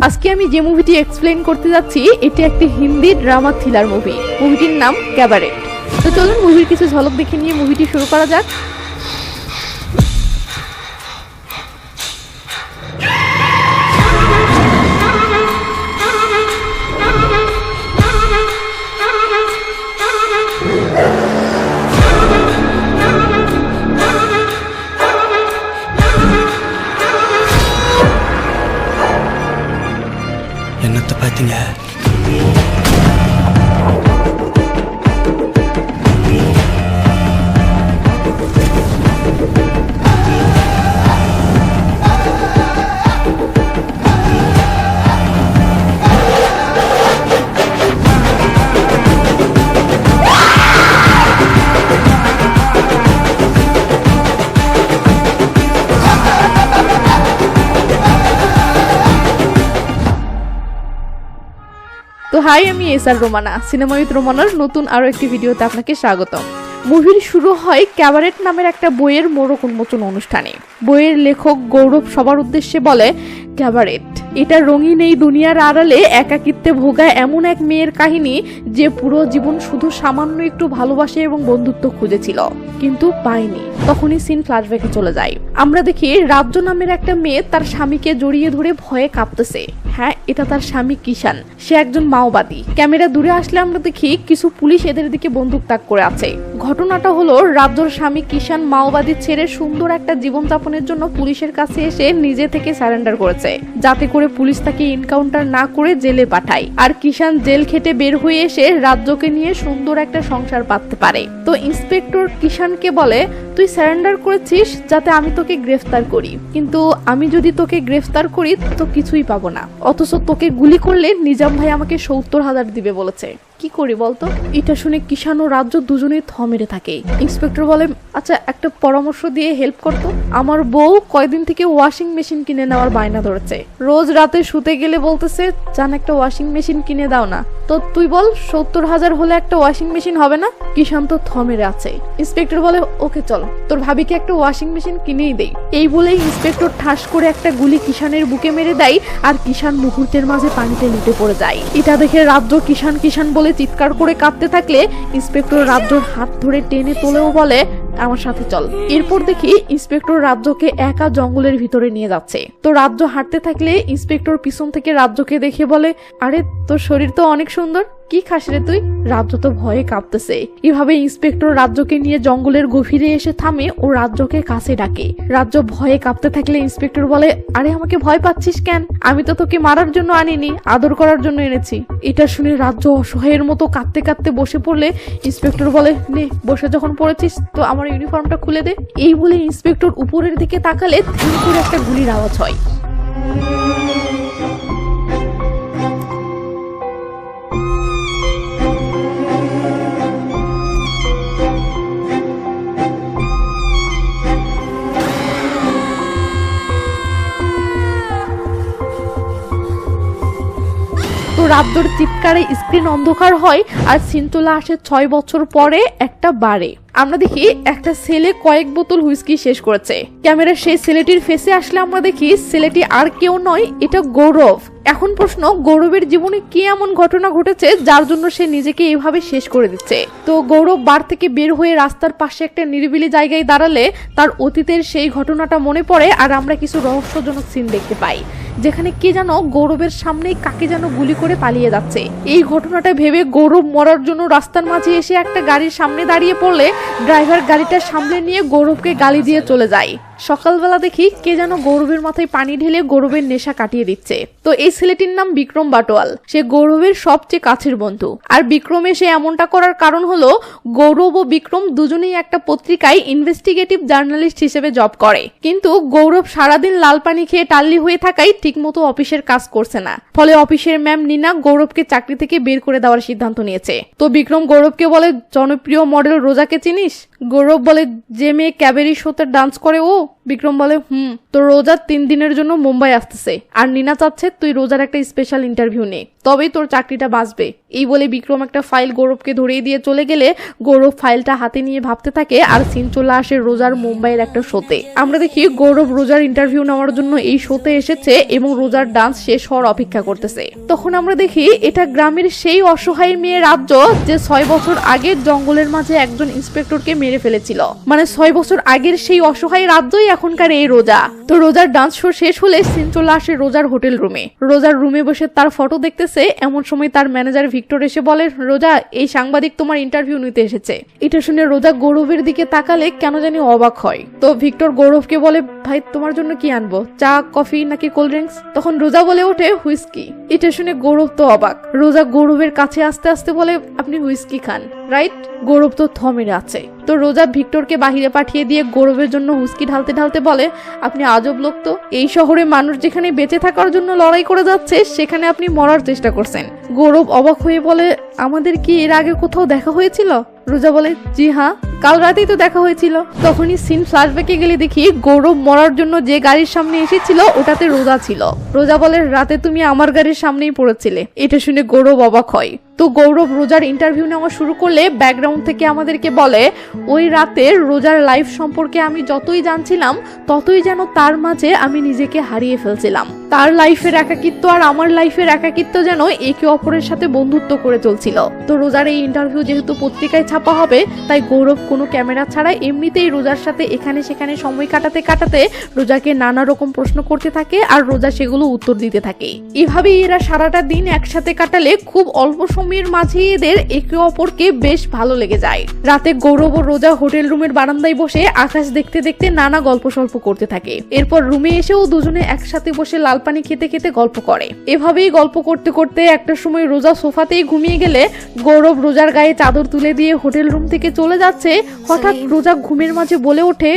আজকে আমি যে মুভিটি এক্সপ্লেইন করতে যাচ্ছি এটি একটি হিন্দি ড্রামা থ্রিলার মুভি। মুভিটির নাম ক্যাবারেট। তো চলুন মুভির কিছু ঝলক দেখে নিয়ে মুভিটি শুরু করা যাক। என்னத்த பாத்தீங்க? তো হাই, আমি এসআর রোমানা, সিনেমা উইথ রোমানার নতুন আরো একটি ভিডিওতে আপনাকে স্বাগতম। মুভির শুরু হয় ক্যাবারেট নামের একটা বইয়ের মোড়ক উন্মোচন অনুষ্ঠানে। বইয়ের লেখক গৌরব সবার উদ্দেশ্যে বলে, ক্যাবারেট এটা রঙিন এই দুনিয়ার আড়ালে একাকিত্বে ভোগা এমন এক মেয়ের কাহিনী যে পুরো জীবন শুধু সামান্য একটু ভালোবাসা এবং বন্ধুত্ব খুঁজেছিল, কিন্তু পায়নি। তখনই সিন ফ্ল্যাশব্যাকে চলে যায়। আমরা দেখি রাজ্য নামের একটা মেয়ে তার স্বামীকে জড়িয়ে ধরে ভয়ে কাঁপতেছে। হ্যাঁ, এটা তার স্বামী কিষান, সে একজন মাওবাদী। ক্যামেরা দূরে আসলে আমরা দেখি কিছু পুলিশ এদের দিকে বন্দুক তাক করে আছে। ঘটনাটা হলো, রাজ্যর স্বামী কিষান মাওবাদী ছেড়ে সুন্দর একটা জীবনযাপনের জন্য পুলিশের কাছে এসে নিজে থেকে সারেন্ডার করেছে, যাতে করে পুলিশ তাকে এনকাউন্টার না করে জেলে পাঠায়। আর কিষান জেল খেটে বের হয়ে এসে রাজ্যকে নিয়ে সুন্দর একটা সংসার পাততে পারে। তো ইন্সপেক্টর কিষানকে বলে, তুই সারেন্ডার করেছিস যাতে আমি তোকে গ্রেফতার করি, কিন্তু আমি যদি তোকে গ্রেফতার করি তো কিছুই পাবো না, অথচ তোকে গুলি করলে নিজাম ভাই আমাকে 70,000 দিবে বলেছে। কি করি বলতো? এটা শুনে কিষান ও রাজ্য দুজনেই থ মেরে থাকে। ইন্সপেক্টর বলে, আচ্ছা একটা পরামর্শ দিয়ে হেল্প করতো। আমার বউ কয়দিন থেকে ওয়াশিং মেশিন কিনে নেওয়ার বায়না ধরেছে। রোজ রাতে শুতে গেলে বলতেছে, জান একটা ওয়াশিং মেশিন কিনে দাও না। তো তুই বল, 70,000 হলে একটা ওয়াশিং মেশিন হবে না? কিষান তো থ মেরে আছে। ইন্সপেক্টর বলে, ওকে চল, তোর ভাবিকে একটা ওয়াশিং মেশিন কিনেই দেই। এই বলেই ইন্সপেক্টর ঠাস করে একটা গুলি কিষানের বুকে মেরে দেয়, আর কিষান মুহূর্তের মাঝে পানিতে লুটে পড়ে যায়। এটা দেখে রাজ্য কিষান কিষান বলে চিৎকার করে কাঁদতে থাকলে ইন্সপেক্টর রাজ্যর হাত ধরে টেনে তোলেও বলে, আমার সাথে চল। এরপর দেখি ইন্সপেক্টর রাজ্যকে একা জঙ্গলের ভিতরে নিয়ে যাচ্ছে। তো রাজ্য হাঁটতে থাকলে ইন্সপেক্টর পিছন থেকে রাজ্যকে দেখে বলে, আরে তোর শরীর তো অনেক সুন্দর, কি খাস রে তুই? রাজ্য তো ভয়ে কাঁপতেছে। এভাবে ইন্সপেক্টর রাজ্যকে নিয়ে জঙ্গলের গভীরে এসে থামে ও রাজ্যকে কাছে ডাকে। রাজ্য ভয়ে কাঁপতে থাকলে ইন্সপেক্টর বলে, আরে আমাকে ভয় পাচ্ছিস কেন? আমি তো তোকে মারার জন্য আনিনি, আদর করার জন্য এনেছি। এটা শুনে রাজ্য অসহায়ের মতো কাঁদতে কাঁদতে বসে পড়লে ইন্সপেক্টর বলে, নে বসে যখন পড়েছিস তো আমার ইউনিফর্মটা খুলে দে। এই বলে ইন্সপেক্টর উপরের দিকে তাকালে ধীর করে একটা গুলির আওয়াজ হয়। তো রাজ্যর চিৎকারে স্ক্রিন অন্ধকার হয় আর সিনতোলা আসে 6 বছর পরে একটা বারে। আমরা দেখি একটা ছেলে কয়েক বোতল হুইস্কি শেষ করেছে। ক্যামেরা সেই ছেলেটির ফেসে আসলে আমরা দেখি ছেলেটি আর কেউ নয়, এটা গৌরব। এখন প্রশ্ন, গৌরবের জীবনে কি এমন ঘটনা ঘটেছে যার জন্য সে নিজেকে এভাবে শেষ করে দিচ্ছে? তো গৌরব বার থেকে বের হয়ে রাস্তার পাশে একটা নিরিবিলি জায়গায় দাঁড়ালে তার অতীতের সেই ঘটনাটা মনে পড়ে, আর আমরা কিছু রহস্যজনক সিন দেখতে পাই, যেখানে কে যেন গৌরবের সামনেই কাকে যেন গুলি করে পালিয়ে যাচ্ছে। এই ঘটনাটা ভেবে গৌরব মরার জন্য রাস্তার মাঝে এসে একটা গাড়ির সামনে দাঁড়িয়ে পড়লে ড্রাইভার গাড়িটা সামনে নিয়ে গৌরবকে গালি দিয়ে চলে যায়। সকালবেলা দেখি কে যেন গৌরবের মাথায় পানি ঢেলে গৌরবের নেশা কাটিয়ে দিচ্ছে। তো এই ছেলেটির নাম বিক্রম বাটোয়াল, সে গৌরবের সবচেয়ে কাছের বন্ধু। আর বিক্রমে সে এমনটা করার কারণ হলো, গৌরব ও বিক্রম দুজনেই একটা পত্রিকায় ইনভেস্টিগেটিভ জার্নালিস্ট হিসেবে জব করে, কিন্তু গৌরব সারাদিন লাল পানি খেয়ে টাল্লি হয়ে থাকায় ঠিকমতো অফিসের কাজ করছে না। ফলে অফিসের ম্যাম নিনা গৌরবকে চাকরি থেকে বের করে দেওয়ার সিদ্ধান্ত নিয়েছে। তো বিক্রম গৌরবকে বলে, জনপ্রিয় মডেল রোজাকে চিনিস? গৌরব বলে, যে মেয়ে ক্যাবেরি শোতে ডান্স করে ও? বিক্রম বলে, তো রোজা 3 দিনের জন্য মুম্বাই আসতেছে, আর নিনা চাচ্ছে তুই রোজার একটা স্পেশাল ইন্টারভিউ নে, তবেই তোর চাকরিটা বাঁচবে। এই বলে বিক্রম একটা ফাইল গৌরবকে ধরিয়ে দিয়ে চলে গেলে গৌরব ফাইলটা হাতে নিয়ে ভাবতে থাকে, আর সিন চলে আসে রোজার মুম্বাইয়ের একটা শোতে। আমরা দেখি গৌরব রোজার ইন্টারভিউ নেওয়ার জন্য এই শোতে এসেছে এবং রোজার ডান্স শেষ হওয়ার অপেক্ষা করতেছে। তখন আমরা দেখি এটা গ্রামের সেই অসহায় মেয়ে রাজ্য, যে 6 বছর আগে জঙ্গলের মাঝে একজন ইন্সপেক্টরকে মেরে ফেলেছিল। মানে 6 বছর আগের সেই অসহায় রাজ্যই এখনকার এই রোজা। তো রোজার ডান্স শো শেষ হলে সিন চলে আসে রোজার হোটেল রুমে। রোজার রুমে বসে তার ফটো দেখতেছে, এমন সময় তার ম্যানেজার ভিক্টর এসে বলে, রোজা, এই সাংবাদিক তোমার ইন্টারভিউ নিতে এসেছে। এটা শুনে রোজা গৌরবের দিকে তাকালে কেন জানি অবাক হয়। তো ভিক্টর গৌরবকে বলে, ভাই তোমার জন্য কি আনবো, চা, কফি নাকি কোল্ড ড্রিঙ্কস? তখন রোজা বলে ওঠে, হুইস্কি। এটা শুনে গৌরব তো অবাক। রোজা গৌরবের কাছে আস্তে আস্তে বলে, আপনি হুইস্কি খান, রাইট? গৌরব তো থমের আছে। তো রোজা ভিক্টরকে বাহিরে পাঠিয়ে দিয়ে গৌরবের জন্য হুইস্কি ঢালতে ঢালতে বলে, আপনি আজব লোক তো। এই শহরে মানুষ যেখানে বেঁচে থাকার জন্য লড়াই করে যাচ্ছে, সেখানে আপনি মরার চেষ্টা করছেন। গৌরব অবাক হয়ে বলে, আমাদের কি এর আগে কোথাও দেখা হয়েছিল? রোজা বলে, জি হ্যাঁ, কাল রাতেই তো দেখা হয়েছিল। তখনই সিন ফ্ল্যাশব্যাকে গেলে দেখি গৌরব মরার জন্য যে গাড়ির সামনে এসেছিল ওটাতে রোজা ছিল। রোজা বলে, রাতে তুমি আমার গাড়ির সামনেই পড়েছিলে। এটা শুনে গৌরব অবাক হয়। তো গৌরব রোজার ইন্টারভিউ নেওয়া শুরু করলে ব্যাকগ্রাউন্ড থেকে আমাদেরকে বলে, ওই রাতে রোজার লাইফ সম্পর্কে আমি যতই জানছিলাম, ততই যেন তার মাঝে আমি নিজেকে হারিয়ে ফেলছিলাম। তার লাইফের একাকিত্ব আর আমার লাইফের একাকিত্ব যেন একে অপরের সাথে বন্ধুত্ব করে চলছিল। তো রোজার এই ইন্টারভিউ যেহেতু পত্রিকায় ছাপা হবে, তাই গৌরব কোনো ক্যামেরা ছাড়া এমনিতেই রোজার সাথে এখানে সেখানে সময় কাটাতে কাটাতে রোজাকে নানা রকম প্রশ্ন করতে থাকে, আর রোজা সেগুলো উত্তর দিতে থাকে। এভাবেই এরা সারাটা দিন একসাথে কাটালে খুব অল্প সময়ের মাঝে এদের একে অপরকে বেশ ভালো লেগে যায়। রাতে গৌরব ও রোজা হোটেল রুমের বারান্দায় বসে আকাশ দেখতে দেখতে নানা গল্প সল্প করতে থাকে। এরপর রুমে এসেও দুজনে একসাথে বসে লাল পানি খেতে খেতে গল্প করে। এভাবেই গল্প করতে করতে একটা সময় রোজা সোফাতেই ঘুমিয়ে গেলে গৌরব রোজার গায়ে চাদর তুলে দিয়ে হোটেল রুম থেকে চলে যাচ্ছে। হঠাৎ রোজা ঘুমের মাঝে বলে ওঠে,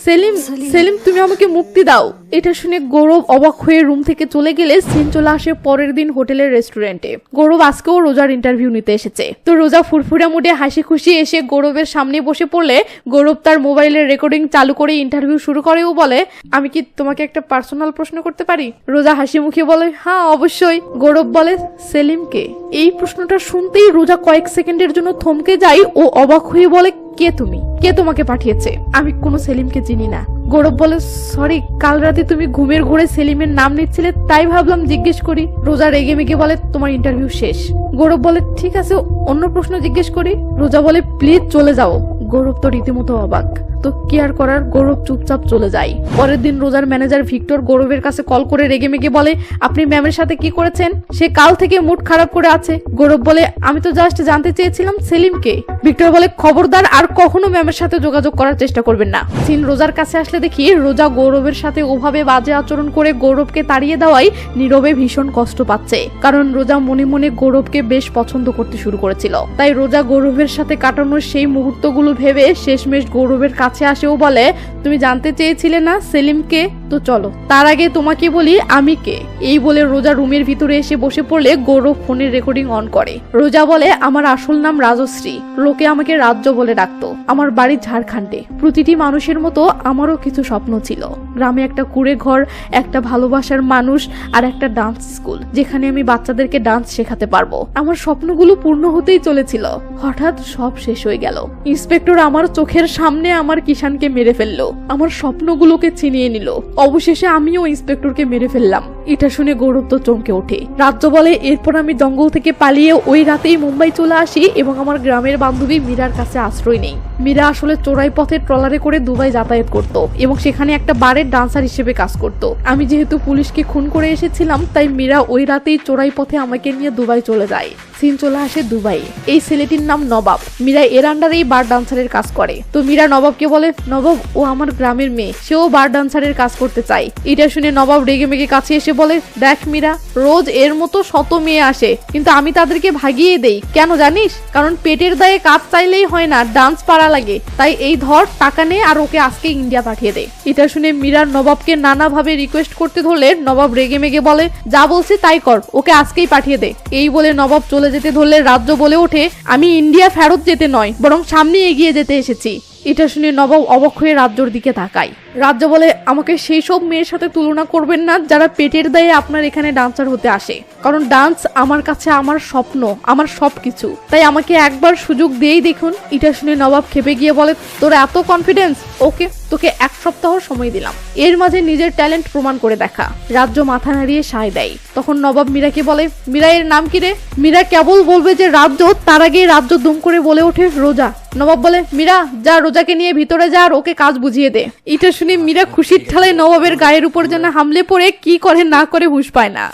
সেলিম, সেলিম, তুমি আমাকে মুক্তি দাও। এটা শুনে গৌরব অবাক হয়ে রুম থেকে চলে গেলে সিন চলে আসে পরের দিন হোটেলের রেস্টুরেন্টে। গৌরব আজকেও রোজার ইন্টারভিউ নিতে এসেছে। তো রোজা ফুরফুরা মুডে হাসি খুশি এসে গৌরবের সামনে বসে পড়লে গৌরব তার মোবাইলের রেকর্ডিং চালু করে ইন্টারভিউ শুরু করে ও বলে, আমি কি তোমাকে একটা পার্সোনাল প্রশ্ন করতে পারি? রোজা হাসি মুখে বলে, হ্যাঁ অবশ্যই। গৌরব বলে, সেলিমকে? এই প্রশ্নটা শুনতেই রোজা কয়েক সেকেন্ডের জন্য থমকে যায় ও অবাক হয়ে বলে, কে তুমি? কে তোমাকে পাঠিয়েছে? আমি কোনো সেলিমকে চিনি না। গৌরব বলে, সরি, কাল রাতে তুমি ঘুমের ঘোরে সেলিমের নাম নিচ্ছিলে, তাই ভাবলাম জিজ্ঞেস করি। রোজা রেগে মেগে বলে, তোমার ইন্টারভিউ শেষ। গৌরব বলে, ঠিক আছে, অন্য প্রশ্ন জিজ্ঞেস করি। রোজা বলে, প্লিজ চলে যাও। গৌরব তো রীতিমতো অবাক। তো কি আর করার, গৌরব চুপচাপ চলে যায়। পরের দিন রোজার ম্যানেজার ভিক্টর গৌরবের কাছে কল করে রেগে মেগে বলে, আপনি ম্যামের সাথে কি করেছেন? সে কাল থেকে মুড খারাপ করে আছে। গৌরব বলে, আমি তো জাস্ট জানতে চেয়েছিলাম সেলিমকে। ভিক্টর বলে, খবরদার আর কখনো ম্যামের সাথে যোগাযোগ করার চেষ্টা করবেন না। সিন রোজার কাছে আসলে দেখি রোজা গৌরবের সাথে ওভাবে বাজে আচরণ করে গৌরবকে তাড়িয়ে দেওয়ায় নীরবে ভীষণ কষ্ট পাচ্ছে। কারণ রোজা মনে মনে গৌরবকে বেশ পছন্দ করতে শুরু করেছিল। তাই রোজা গৌরবের সাথে কাটানোর সেই মুহূর্তগুলো ভেবে শেষমেশ গৌরবের কাছে আসেও বলে, তুমি জানতে চেয়েছিলে না সেলিমকে? তো চলো তার আগে তোমাকে বলি আমি কে। এই বলে রোজা রুমের ভিতরে এসে বসে পড়লে গৌরব ফোনের রেকর্ডিং অন করে। রোজা বলে, আমার আসল নাম রাজশ্রী, লোকে আমাকে রাজ্য বলে ডাকতো। আমার বাড়ি ঝাড়খণ্ডে। প্রতিটি মানুষের মতো আমারও কিছু স্বপ্ন ছিল। গ্রামে একটা কুড়ে ঘর, একটা ভালোবাসার মানুষ আর একটা ডান্স স্কুল, যেখানে আমি বাচ্চাদেরকে ডান্স শেখাতে পারবো। আমার স্বপ্নগুলো পূর্ণ হতেই চলেছিল। হঠাৎ সব শেষ হয়ে গেল। ইন্সপেক্টর আমার চোখের সামনে আমার কিষানকে মেরে ফেললো, আমার স্বপ্নগুলোকে ছিনিয়ে নিল। অবশেষে আমিও ইন্সপেক্টরকে মেরে ফেললাম। এটা শুনে গৌরব তো চমকে ওঠে। রাজ্য বলে, এরপর আমি জঙ্গল থেকে পালিয়ে ওই রাতেই মুম্বাই চলে আসি এবং আমার গ্রামের বান্ধবী মীরার কাছে আশ্রয় নেই। মীরা আসলে চোরাই পথে ট্রলারে করে দুবাই যাতায়াত করত এবং সেখানে একটা বারের ডান্সার হিসেবে কাজ করত। আমি যেহেতু পুলিশকে খুন করে এসেছিলাম, তাই মীরা ওই রাতেই চোরাই পথে আমাকে নিয়ে দুবাই চলে যায়। সিন চলে আসে দুবাই। এই ছেলেটির নাম নবাব। মীরা এর আন্ডারেই বার ডান্সারের কাজ করে। তো মীরা নবাবকে বলে, নবাব, ও আমার গ্রামের মেয়ে, সেও বার ডান্সারের কাজ করতে চায়। এটা শুনে নবাব রেগে মেগে কাছে এসে বলে, দেখ মীরা, রোজ এর মতো শত মেয়ে আসে, কিন্তু আমি তাদেরকে ভাগিয়ে দেই। কেন জানিস? কারণ পেটের দায়ে কাজ চাইলেই হয় না, ডান্স পারা লাগে। তাই এই ধর, টাকা নে আর ওকে আজকে ইন্ডিয়া পাঠিয়ে দে। এটা শুনে মীরার নবাবকে নানাভাবে রিকোয়েস্ট করতে ধরলে নবাব রেগে মেগে বলে, যা বলছি তাই কর, ওকে আজকেই পাঠিয়ে দে। এই বলে নবাব চলে যেতে ধরলে রাজ্য বলে ওঠে, আমি ইন্ডিয়া ফেরত যেতে নয়, বরং সামনে এগিয়ে যেতে এসেছি। এটা শুনে নবাব অবাক হয়ে রাজ্যর দিকে তাকায়। রাজ্য বলে, আমাকে সেই সব মেয়ের সাথে তুলনা করবেন না যারা পেটের দায়ে আপনার এখানে ডান্সার হতে আসে, কারণ ডান্স আমার কাছে আমার স্বপ্ন, আমার সবকিছু, তাই আমাকে একবার সুযোগ দিয়েই দেখুন। এটা শুনে নবাব খেপে গিয়ে বলে, তোর এত কনফিডেন্স? ওকে, তোকে 1 সপ্তাহ সময় দিলাম, এর মাঝে নিজের ট্যালেন্ট প্রমাণ করে দেখা। রাজ্য মাথা নাড়িয়ে সায় দেয়। তখন নবাব মীরাকে বলে, মীরা এর নাম কি রে? মীরা কেবল বলবে যে রাজ্য, তার আগে রাজ্য দুম করে বলে ওঠে রোজা। নবাব বলে, মীরা যা, রোজাকে নিয়ে ভিতরে যা আর ওকে কাজ বুঝিয়ে দে। এটা শুনে মীরা খুশির ঠালায় নবাবের গায়ের উপর যেন হামলে পড়ে কি করে না করে হুঁশ পায় না।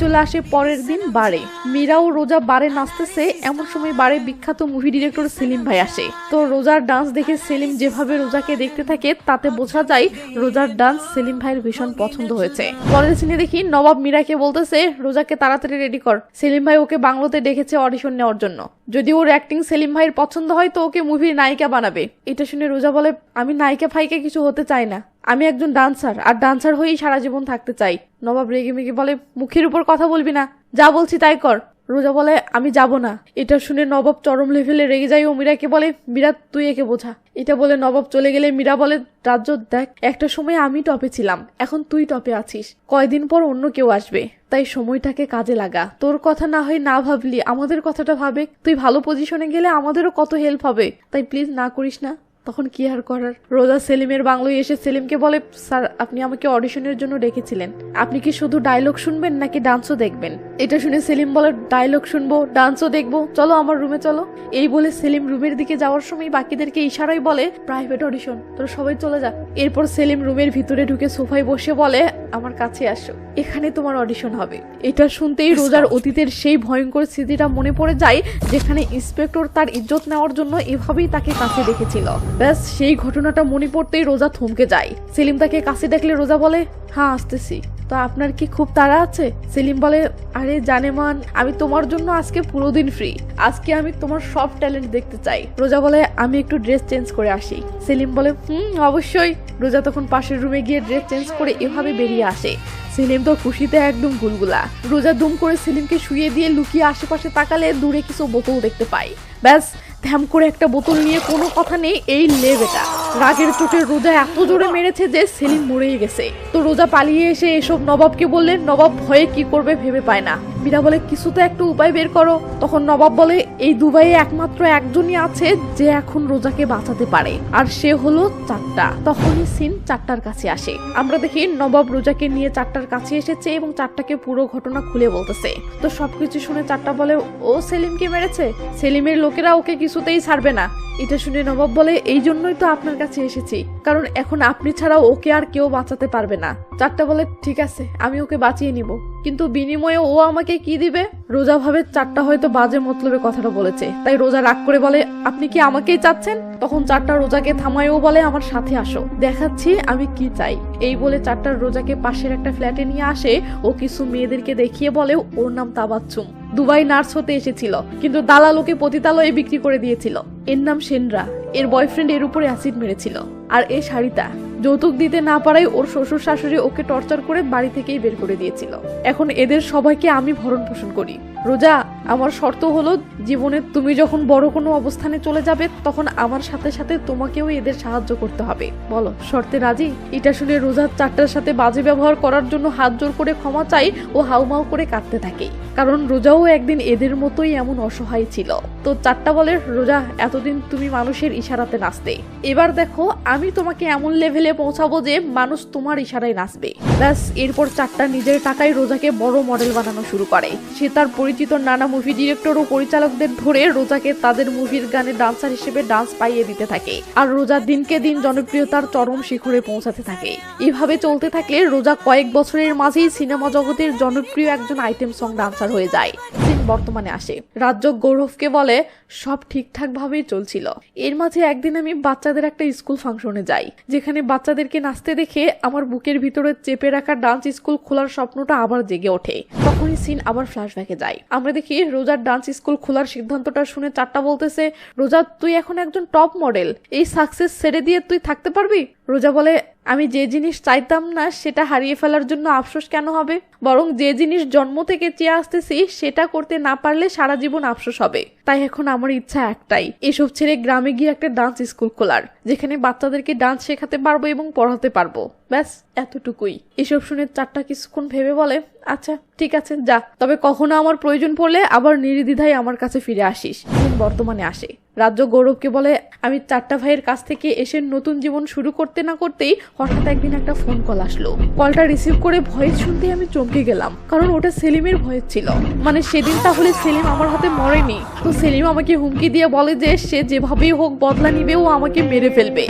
চলে আসে পরের দিন বারে। মীরা ও রোজা বারে নাচতেছে, এমন সময় বারে বিখ্যাত মুভি ডিরেক্টর সেলিম ভাই আসে। তো রোজার ডান্স দেখে সেলিম যেভাবে রোজাকে দেখতে থাকে তাতে বোঝা যায় রোজার ডান্স সেলিম ভাইয়ের ভীষণ পছন্দ হয়েছে। পরের সিনে দেখি নবাব মীরাকে বলতেছে, রোজাকে তাড়াতাড়ি রেডি কর, সেলিম ভাই ওকে বাংলোতে ডেকেছে অডিশন নেওয়ার জন্য, যদি ওর অ্যাক্টিং সেলিম ভাইয়ের পছন্দ হয় তো ওকে মুভির নায়িকা বানাবে। এটা শুনে রোজা বলে, আমি নায়িকা ফাইকে কিছু হতে চাই না, আমি একজন ডান্সার, আর ডান্সার হয়েই সারা জীবন থাকতে চাই। নবাব রেগে মেগে বলে, মুখের উপর কথা বলবি না, যা বলছি তাই কর। রোজা বলে, আমি যাব না। এটা শুনে নবাব চরম লেভেলে রেগে যায় ও মীরাকে বলে, মীরা তুই একে বোঝা। এটা বলে নবাব চলে গেলে মীরা বলে, রাজ্য দেখ, একটা সময় আমি টপে ছিলাম, এখন তুই টপে আছিস, কয়দিন পর অন্য কেউ আসবে, তাই সময়টাকে কাজে লাগা। তোর কথা না হয় না ভাবলি, আমাদের কথাটা ভাবে, তুই ভালো পজিশনে গেলে আমাদেরও কত হেল্প হবে, তাই প্লিজ না করিস না। তখন কি আর করার, রোজা সেলিমের বাংলোয় এসে সেলিমকে বলে, স্যার আপনি আমাকে অডিশনের জন্য ডেকেছিলেন, আপনি কি শুধু ডায়লগ শুনবেন নাকি ডান্সও দেখবেন? এটা শুনে সেলিম বলে, ডায়লগ শুনবো, ডান্সও দেখবো, চলো আমার রুমে চলো। এই বলে সেলিম রুমের দিকে যাওয়ার সময় বাকিদেরকে ইশারায় বলে, প্রাইভেট অডিশন, তোরা সবাই চলে যা। এরপর সেলিম রুমের ভিতরে ঢুকে সোফায় বসে বলে, আমার কাছে আসো, এখানে তোমার অডিশন হবে। এটা শুনতেই রোজার অতীতের সেই ভয়ঙ্কর স্মৃতিটা মনে পড়ে যায়, যেখানে ইন্সপেক্টর তার ইজ্জত নেওয়ার জন্য এভাবেই তাকে কাছে ডেকেছিল। ব্যাস সেই ঘটনাটা মনে পড়তেই রোজা থমকে যায়। সেলিম তাকে কাছে ডাকলে রোজা বলে, হ্যাঁ আসতেছি, তো আপনার কি খুব তাড়া আছে? সেলিম বলে, আরে জানেমান, আমি তোমার জন্য আজকে পুরো দিন ফ্রি, আজকে আমি তোমার সব ট্যালেন্ট দেখতে চাই। রোজা বলে, আমি একটু ড্রেস চেঞ্জ করে আসি। সেলিম বলে, অবশ্যই। রোজা তখন পাশের রুমে গিয়ে ড্রেস চেঞ্জ করে এভাবে বেরিয়ে আসে। সেলিম তো খুশিতে একদম গুলগুলা। রোজা দুম করে সেলিমকে শুয়ে দিয়ে লুকিয়ে আশেপাশে তাকালে দূরে কিছু বোতল দেখতে পাই। ব্যাস ধ্যাম করে একটা বোতল নিয়ে কোনো কথা নেই এই লেবেটা। রাগের চোটে রোজা এত জোরে মেরেছে যে সেলিম মরেই গেছে। তো রোজা পালিয়ে এসে এসব নবাবকে বললেন, নবাব ভয়ে কি করবে ভেবে পায় না। মীরা বলে, কিছু তো একটা উপায় বের করো। তখন নবাব বলে, এই দুবাইয়ে একমাত্র একজনই আছে যে এখন রোজাকে বাঁচাতে পারে, আর সে হলো চাট্টা। তখনই সিন চাট্টার কাছে আসে। আমরা দেখি নবাব রোজাকে নিয়ে চাট্টার কাছে এসেছে এবং চাট্টাকে পুরো ঘটনা খুলে বলতেছে। তো সবকিছু শুনে চাট্টা বলে, ও সেলিমকে মেরেছে, সেলিমের লোকেরা ওকে কিছুতেই ছাড়বে না। এটা শুনে নবাব বলে, এই জন্যই তো আপনার কাছে এসেছি, কারণ এখন আপনি ছাড়া ওকে আর কেউ বাঁচাতে পারবে না। চাট্টা বলে, ঠিক আছে, আমি ওকে বাঁচিয়ে নিব, কিন্তু বিনিময়ে ও আমাকে কি দিবে? রোজা ভাবে চাট্টা হয়তো বাজে মতলবে কথাটা বলেছে, তাই রোজা রাগ করে বলে, আপনি কি আমাকেই চাচ্ছেন? তখন চাট্টা রোজাকে থামায় ও বলে, আমার সাথে আসো, দেখাচ্ছি আমি কি চাই। এই বলে চাট্টা রোজাকে পাশের একটা ফ্ল্যাটে নিয়ে আসে। ও কিছু মেয়েদেরকে দেখিয়ে বলে ওর নাম তাবাচ্চুম, দুবাই নার্স হতে এসেছিল, কিন্তু দালাল ওকে পতিতালয়ে বিক্রি করে দিয়েছিল। এর নাম সেনরা, এর বয়ফ্রেন্ড এর উপরে অ্যাসিড মেরেছিল। আর এ শাড়িতা, যৌতুক দিতে না পারায় ওর শ্বশুর শাশুড়ি ওকে টর্চার করে বাড়ি থেকেই বের করে দিয়েছিল। এখন এদের সবাইকে আমি ভরণ পোষণ করি। রোজা, আমার শর্ত হলো, জীবনে তুমি যখন বড় কোনো অবস্থানে চলে যাবে তখন আমার সাথে সাথে তোমাকেও এদের সাহায্য করতে হবে। বলো, শর্তে রাজি? এটা শুনে রোজা চাট্টার সাথে বাজে ব্যবহার করার জন্য হাত জোর করে ক্ষমা চাই ও হাউমাউ করে কাঁদতে থাকে, কারণ রোজাও একদিন এদের মতোই এমন অসহায় ছিল। তো চাট্টা বলে, রোজা, এতদিন তুমি মানুষের ইশারাতে নাচতে, এবার দেখো আমি তোমাকে এমন লেভেলে পৌঁছাবো যে মানুষ তোমার ইশারায় নাচবে। ব্যাস এরপর চাট্টা নিজের টাকায় রোজাকে বড় মডেল বানানো শুরু করে। সে তার পরিচিত নানা মুভি ডিরেক্টর ও পরিচালকদের ধরে রোজাকে তাদের মুভির গানে ডান্সার হিসেবে ডান্স পাইয়ে দিতে থাকে, আর রোজা দিনকে দিন জনপ্রিয়তার চরম শিখরে পৌঁছাতে থাকে। এভাবে চলতে থাকলে রোজা কয়েক বছরের মাঝেই সিনেমা জগতের জনপ্রিয় একজন আইটেম সং ডান্সার হয়ে যায়। বর্তমানে আসে। রাজ্য গৌরবকে বলে, সব ঠিকঠাক ভাবেই চলছিল। এর মাঝে একদিন আমি বাচ্চাদের একটা স্কুল ফাংশনে যাই, যেখানে বাচ্চাদেরকে নাচতে দেখে আমার বুকের ভিতরে চেপে রাখা ডান্স স্কুল খোলার স্বপ্নটা আবার জেগে ওঠে। তখনই সিন আবার ফ্ল্যাশব্যাকে যায়। আমরা দেখি রোজার ডান্স স্কুল খোলার সিদ্ধান্তটা শুনে চাট্টা বলতেছে, রোজা তুই এখন একজন টপ মডেল, এই সাকসেস ছেড়ে দিয়ে তুই থাকতে পারবি? রোজা বলে, আমি যে জিনিস চাইতাম না সেটা হারিয়ে ফেলার জন্য আফসোস কেন হবে? বরং যে জিনিস জন্ম থেকে চেয়ে আসতেছি সেটা করতে না পারলে সারা জীবন আফসোস হবে। তাই এখন আমার ইচ্ছা একটাই, এসব ছেড়ে গ্রামে গিয়ে একটা ডান্স স্কুল খোলার, যেখানে বাচ্চাদেরকে ডান্স শেখাতে পারবো এবং পড়াতে পারবো। ব্যাস এতটুকুই। এসব শুনে চারটা কিছুক্ষণ ভেবে বলে, আচ্ছা ঠিক আছে যা, তবে কখনো আমার প্রয়োজন পড়লে আবার নির্দ্বিধায় আমার কাছে ফিরে আসিস। বর্তমানে আসে। রাজ্য গৌরবকে বলে, আমি চারটা ভাইয়ের কাছ থেকে এসে নতুন জীবন শুরু করতে না করতেই হঠাৎ একদিন একটা ফোন কল আসলো। কলটা রিসিভ করে ভয়েস শুনতেই আমি চমকে গেলাম, কারণ ওটা সেলিমের ভয়েস ছিল। মানে সেদিন তাহলে সেলিম আমার হাতে মরেনি। তো সেলিম আমাকে হুমকি দিয়ে বলে যে সে যেভাবেই হোক বদলা নিবে, ও আমাকে মেরে ফেলবে।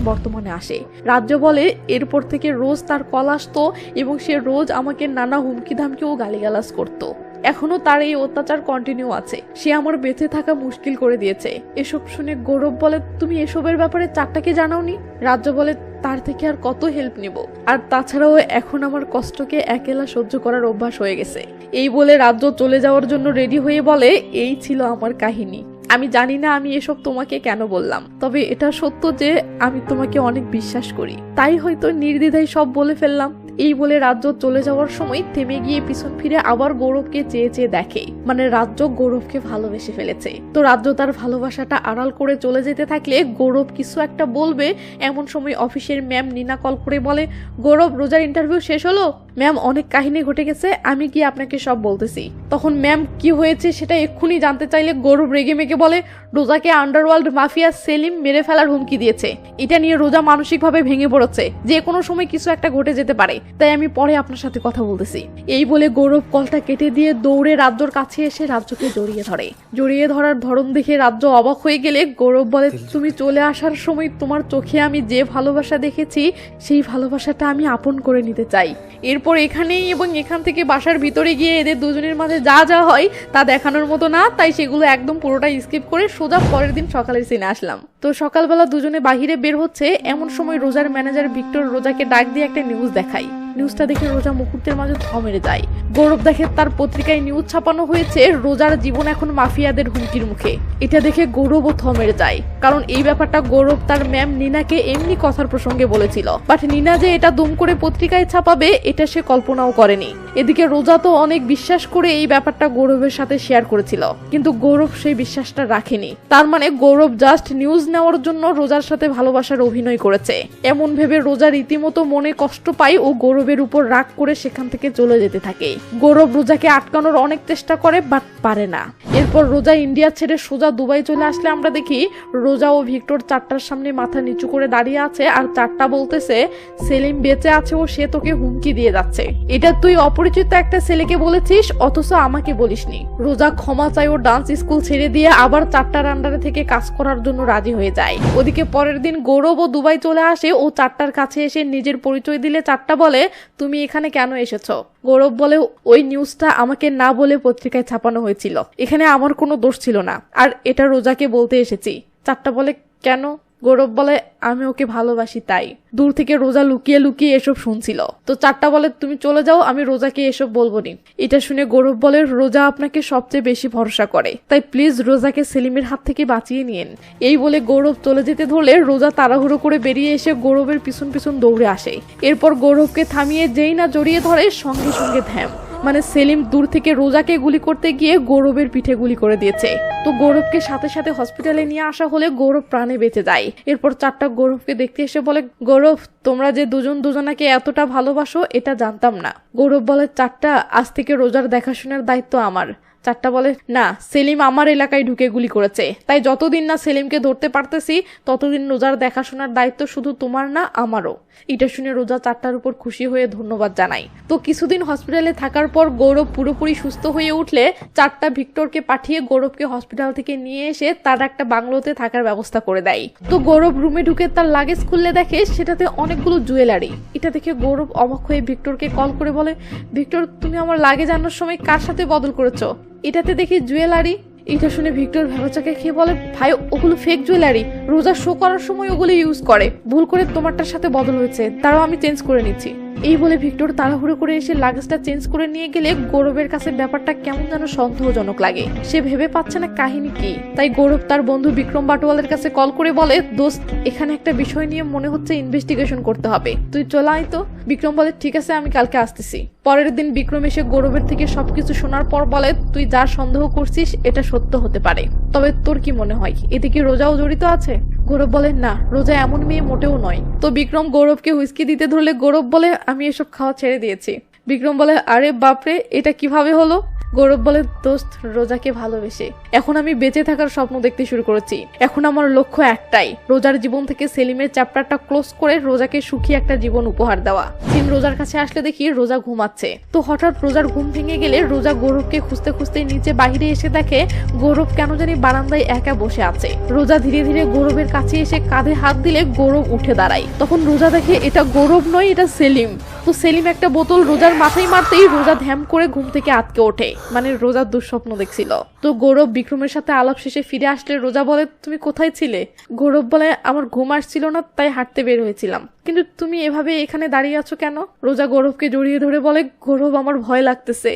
বর্তমানে আসে। রাজ্য বলে এরপর থেকে রোজ তার কল আসতো এবং সে রোজ আমাকে নানা হুমকি ধামকি ও গালিগালাজ করতো। এখনো তার এই অত্যাচার কন্টিনিউ আছে। সে আমার বেঁচে থাকা মুশকিল করে দিয়েছে। এসব শুনে গৌরব বলে, তুমি এসবের ব্যাপারে চারটাকে জানাওনি? রাজ্য বলে, তার থেকে আর কত হেল্প নিব, আর তাছাড়াও এখন আমার কষ্টকে একেলা সহ্য করার অভ্যাস হয়ে গেছে। এই বলে রাজ্য চলে যাওয়ার জন্য রেডি হয়ে বলে, এই ছিল আমার কাহিনী। আমি জানি না আমি এসব তোমাকে কেন বললাম, তবে এটা সত্য যে আমি তোমাকে অনেক বিশ্বাস করি, তাই হয়তো নির্দ্বিধায় সব বলে ফেললাম। এই বলে রাজ্য চলে যাওয়ার সময় থেমে গিয়ে পিছন ফিরে আবার গৌরবকে চেয়ে চেয়ে দেখে। মানে রাজ্য গৌরবকে ভালোবেসে ফেলেছে। তো রাজ্য তার ভালোবাসাটা আড়াল করে চলে যেতে থাকলে গৌরব কিছু একটা বলবে, এমন সময় অফিসের ম্যাম নীনা কল করে বলে, গৌরব রোজার ইন্টারভিউ শেষ হলো? ম্যাম অনেক কাহিনী ঘটে গেছে, আমি গিয়ে আপনাকে সব বলতেছি। তখন ম্যাম কি হয়েছে সেটা এক্ষুনি জানতে চাইলে গৌরব রেগে মেগে বলে, রোজাকে আন্ডারওয়ার্ল্ড মাফিয়া সেলিম মেরে ফেলার হুমকি দিয়েছে। এটা নিয়ে রোজা মানসিকভাবে ভেঙে পড়েছে, যে কোনো সময় কিছু একটা ঘটে যেতে পারে, তাই আমি পরে আপনার সাথে কথা বলতেছি। এই বলে গৌরব কলটা কেটে দিয়ে দৌড়ে রাজ্যর কাছে এসে রাজ্যকে জড়িয়ে ধরে। জড়িয়ে ধরার ধরন দেখে রাজ্য অবাক হয়ে গেলে গৌরব বলে, তুমি চলে আসার সময় তোমার চোখে আমি যে ভালোবাসা দেখেছি সেই ভালোবাসাটা আমি আপন করে নিতে চাই। এরপর এখানেই এবং এখান থেকে বাসার ভিতরে গিয়ে এদের দুজনের মাঝে যা যা হয় তা দেখানোর মতো না, তাই সেগুলো একদম পুরোটাই স্কিপ করে সোজা পরের দিন সকালের সিনে আসলাম। তো সকালবেলা দুজনে বাহিরে বের হচ্ছে, এমন সময় রোজার ম্যানেজার ভিক্টর রোজাকে ডাক দিয়ে একটা নিউজ দেখায়। নিউজটা দেখে রোজা মুহূর্তের মাঝে থমে যায়। গৌরব দেখে তার পত্রিকায় নিউজ ছাপানো হয়েছে রোজার জীবন এখন মাফিয়াদের হুমকির মুখে। এটা দেখে গৌরবও থমে যায়, কারণ এই ব্যাপারটা গৌরব তার ম্যাম নীনাকে এমনি কথার প্রসঙ্গে বলেছিল। বাট নীনা যে এটা দুম করে পত্রিকায় ছাপাবে এটা সে কল্পনাও করেনি। এদিকে রোজা তো অনেক বিশ্বাস করে এই ব্যাপারটা গৌরবের সাথে শেয়ার করেছিল, কিন্তু গৌরব সেই বিশ্বাসটা রাখেনি। তার মানে গৌরব জাস্ট নিউজ নেওয়ার জন্য রোজার সাথে ভালোবাসার অভিনয় করেছে। এমন ভেবে রোজা রীতিমতো মনে কষ্ট পায় ও গৌরবের উপর রাগ করে সেখান থেকে চলে যেতে থাকে। গৌরব রোজাকে আটকানোর অনেক চেষ্টা করে, বাট পারে না। এরপর রোজা ইন্ডিয়া ছেড়ে সোজা দুবাই চলে আসলে আমরা দেখি রোজা ও ভিক্টর চারটার সামনে মাথা নিচু করে দাঁড়িয়ে আছে, আর চারটা বলতেছে সেলিম বেঁচে আছে ও সে তোকে হুমকি দিয়ে যাচ্ছে। এটা তুই অপরিচিত একটা ছেলেকে বলেছিস, অথচ আমাকে বলিসনি। রোজা ক্ষমা চাই ও ডান্স স্কুল ছেড়ে দিয়ে আবার চারটার আন্ডারে থেকে কাজ করার জন্য রাজি হয়ে যায়। ওদিকে পরের দিন গৌরব ও দুবাই চলে আসে ও চারটার কাছে এসে নিজের পরিচয় দিলে চারটা বলে, তুমি এখানে কেন এসেছো? গৌরব বলে, ওই নিউজটা আমাকে না বলে পত্রিকায় ছাপানো হয়েছিল, এখানে আমার কোনো দোষ ছিল না, আর এটা রোজাকে বলতে এসেছি। চারটা বলে, কেন? গৌরব বলে, আমি ওকে ভালোবাসি তাই। দূর থেকে রোজা লুকিয়ে লুকিয়ে এসব শুনছিল। তো চারটা বলে, তুমি চলে যাও, আমি রোজাকে এসব বলবো নি। এটা শুনে গৌরব বলে, রোজা আপনাকে সবচেয়ে বেশি ভরসা করে, তাই প্লিজ রোজাকে সেলিমের হাত থেকে বাঁচিয়ে নিন। এই বলে গৌরব চলে যেতে ধরলে রোজা তাড়াহুড়ো করে বেরিয়ে এসে গৌরবের পিছন পিছন দৌড়ে আসে। এরপর গৌরবকে থামিয়ে যেই না জড়িয়ে ধরে সঙ্গে সঙ্গে থ্যাম। মানে সেলিম দূর থেকে রোজাকে গুলি করতে গিয়ে গৌরবের পিঠে গুলি করে দিয়েছে। তো গৌরবকে সাথে সাথে হসপিটালে নিয়ে আসা হলে গৌরব প্রাণে বেঁচে যায়। এরপর চারটা গৌরবকে দেখতে এসে বলে, গৌরব তোমরা যে দুজন দুজনাকে এতটা ভালোবাসো এটা জানতাম না। গৌরব বলে, চারটা আজ থেকে রোজার দেখাশোনার দায়িত্ব আমার। চারটা বলে, না, সেলিম আমার এলাকায় ঢুকে গুলি করেছে, তাই যতদিন না সেলিমকে ধরতে পারতেছি ততদিন রোজার দেখাশোনার দায়িত্ব শুধু তোমার না আমারও। এটা শুনে রোজা চারটার উপর খুশি হয়ে ধন্যবাদ জানাই। তো কিছুদিন হসপিটালে থাকার পর গৌরব পুরোপুরি সুস্থ হয়ে উঠলে চারটা ভিক্টরকে পাঠিয়ে গৌরবকে হসপিটাল থেকে নিয়ে এসে তার একটা বাংলোতে থাকার ব্যবস্থা করে দেয়। তো গৌরব রুমে ঢুকে তার লাগেজ খুললে দেখে সেটাতে অনেকগুলো জুয়েলারি। এটা দেখে গৌরব অবাক হয়ে ভিক্টরকে কল করে বলে, ভিক্টর তুমি আমার লাগেজ আনার সময় কার সাথে বদল করেছো? এটাতে দেখি জুয়েলারি। এটা শুনে ভিক্টর ভেবাচাকে খেয়ে বলে, ভাই ওগুলো ফেক জুয়েলারি, রোজা শো করার সময় ওগুলো ইউজ করে, ভুল করে তোমারটার সাথে বদল হয়েছে, তারাও আমি চেঞ্জ করে নিচ্ছি। এই বলে ভিক্টর তাড়াহুড়ো করে এসে লাগেজটা চেঞ্জ করে নিয়ে গেলে গৌরবের কাছে ব্যাপারটা কেমন যেন সন্দেহজনক লাগে। সে ভেবে পাচ্ছে না কাহিনী কি। তাই গৌরব তার বন্ধু বিক্রম বাটওয়ালের কাছে কল করে বলে, দোস্ত এখানে একটা বিষয় নিয়ে মনে হচ্ছে ইনভেস্টিগেশন করতে হবে, তুই চলে আয় তো। বিক্রম বলে ঠিক আছে, আমি কালকে আসতেছি। পরের দিন বিক্রম এসে গৌরবের থেকে সবকিছু শোনার পর বলে, তুই যা সন্দেহ করছিস এটা সত্য হতে পারে, তবে তোর কি মনে হয় এতে কি রোজাও জড়িত আছে? গৌরব বলে না, রোজা এমন মেয়ে মোটেও নয়। তো বিক্রম গৌরবকে হুইস্কি দিতে ধরলে গৌরব বলে আমি এসব খাওয়া ছেড়ে দিয়েছি। বিক্রম বলে আরে বাপরে, এটা কিভাবে হলো? গৌরব বলে দোস্ত রোজাকে ভালোবেসে এখন আমি বেঁচে থাকার স্বপ্ন দেখতে শুরু করেছি। এখন আমার লক্ষ্য একটাই, রোজার জীবন থেকে সেলিমের চ্যাপ্টারটা ক্লোজ করে রোজাকে সুখী একটা জীবন উপহার দেওয়া। সিন রোজার কাছে আসলে দেখি রোজা ঘুমাচ্ছে। তো হঠাৎ রোজার ঘুম ভেঙে গেলে রোজা গৌরবকে খুঁজতে খুঁজতে নিচে বাহিরে এসে দেখে গৌরব কেন জানি বারান্দায় একা বসে আছে। রোজা ধীরে ধীরে গৌরবের কাছে এসে কাঁধে হাত দিলে গৌরব উঠে দাঁড়ায়। তখন রোজা দেখে এটা গৌরব নয়, এটা সেলিম। তো সেলিম একটা বোতল রোজার মাথায় মারতেই রোজা ধ্যাম করে ঘুম থেকে আটকে ওঠে, মানে রোজার দুঃস্বপ্ন দেখছিল। তো গৌরব বিক্রমের সাথে আলাপ শেষে ফিরে আসলে রোজা বলে তুমি কোথায় ছিলে? গৌরব বলে আমার ঘুম আসছিল না, তাই হাঁটতে বের হয়েছিলাম। কিন্তু তুমি এভাবে এখানে দাঁড়িয়ে আছো কেন? রোজা গৌরবকে জড়িয়ে ধরে বলে গৌরব আমার ভয় লাগতেছে,